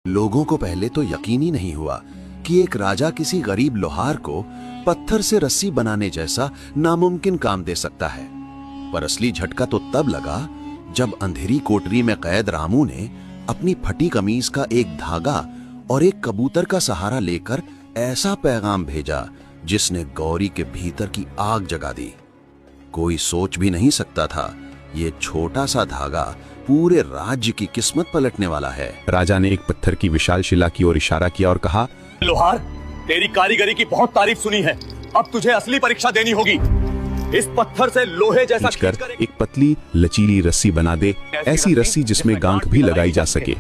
लोगों को पहले तो यकीन ही नहीं हुआ कि एक राजा किसी गरीब लोहार को पत्थर से रस्सी बनाने जैसा नामुमकिन काम दे सकता है। पर असली झटका तो तब लगा जब अंधेरी कोठरी में कैद रामू ने अपनी फटी कमीज का एक धागा और एक कबूतर का सहारा लेकर ऐसा पैगाम भेजा जिसने गौरी के भीतर की आग जगा दी। कोई सोच भी नहीं सकता था ये छोटा सा धागा पूरे राज्य की किस्मत पलटने वाला है। राजा ने एक पत्थर की विशाल शिला की ओर इशारा किया और कहा, लोहार, तेरी कारीगरी की बहुत तारीफ सुनी है, अब तुझे असली परीक्षा देनी होगी। इस पत्थर से लोहे जैसा खींचकर एक पतली लचीली रस्सी बना दे, ऐसी रस्सी जिसमें गांठ भी लगाई जा सके।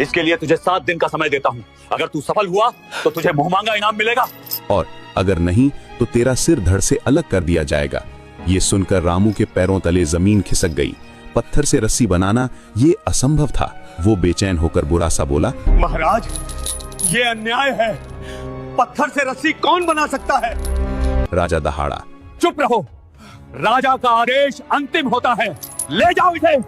इसके लिए तुझे 7 दिन का समय देता हूँ। अगर तू सफल हुआ तो तुझे मुहमांगा इनाम मिलेगा, और अगर नहीं तो तेरा सिर धड़ से अलग कर दिया जाएगा। ये सुनकर रामू के पैरों तले जमीन खिसक गई। पत्थर से रस्सी बनाना ये असंभव था। वो बेचैन होकर बुरा सा बोला, महाराज, ये अन्याय है। पत्थर से रस्सी कौन बना सकता है? राजा दहाड़ा। चुप रहो, राजा का आदेश अंतिम होता है, ले जाओ इसे।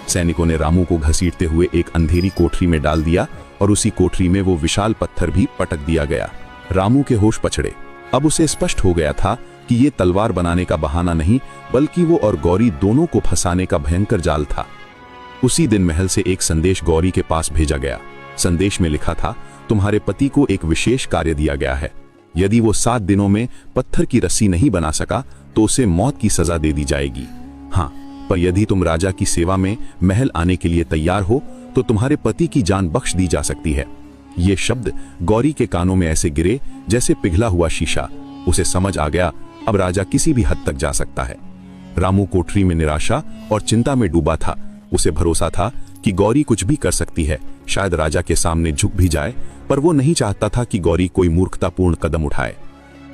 सैनिकों ने रामू को घसीटते हुए एक अंधेरी कोठरी में डाल दिया और उसी कोठरी में वो विशाल पत्थर भी पटक दिया गया। रामू के होश पछड़े। अब उसे स्पष्ट हो गया था कि ये तलवार बनाने का बहाना नहीं, बल्कि वो और गौरी दोनों को फंसाने का भयंकर जाल था। उसी दिन महल से एक संदेश गौरी के पास भेजा गया। संदेश में लिखा था, तुम्हारे पति को एक विशेष कार्य दिया गया है। यदि वो 7 दिनों में पत्थर की रस्सी नहीं बना सका तो उसे मौत की सजा दे दी जाएगी। हाँ, पर यदि तुम राजा की सेवा में महल आने के लिए तैयार हो तो तुम्हारे पति की जान बख्श दी जा सकती है। ये शब्द गौरी के कानों में ऐसे गिरे जैसे पिघला हुआ शीशा। उसे समझ आ गया, अब राजा किसी भी हद तक जा सकता है। रामू कोठरी में निराशा और चिंता में डूबा था। उसे भरोसा था कि गौरी कुछ भी कर सकती है, शायद राजा के सामने झुक भी जाए, पर वो नहीं चाहता था कि गौरी कोई मूर्खतापूर्ण कदम उठाए।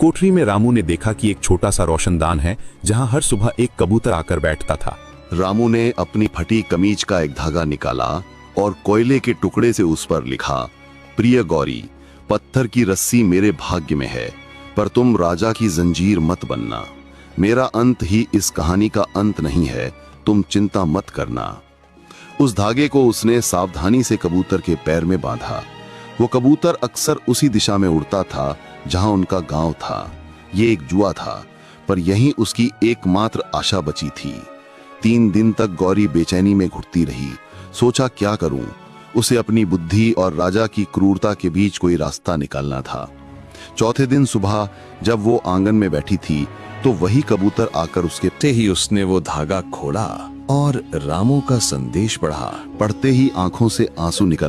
कोठरी में रामू ने देखा कि एक छोटा सा रोशनदान है जहां हर सुबह एक कबूतर आकर बैठता था। रामू ने अपनी फटी कमीज का एक धागा निकाला और कोयले के टुकड़े से उस पर लिखा, प्रिय गौरी, पत्थर की रस्सी मेरे भाग्य में है, पर तुम राजा की जंजीर मत बनना। मेरा अंत ही इस कहानी का अंत नहीं है, तुम चिंता मत करना। उस धागे को उसने सावधानी से कबूतर के पैर में बांधा। वो कबूतर अक्सर उसी दिशा में उड़ता था जहां उनका गांव था। ये एक जुआ था, पर यहीं उसकी एकमात्र आशा बची थी। 3 दिन तक गौरी बेचैनी में घुटती रही। सोचा, क्या करूं? उसे अपनी बुद्धि और राजा की क्रूरता के बीच कोई रास्ता निकालना था। चौथे दिन सुबह जब वो आंगन में बैठी थी तो वही कबूतर आकर उसके ही उसने वो धागा खोला और रामू का संदेश पढ़ा। पढ़ते ही आंखों से आंसू निकल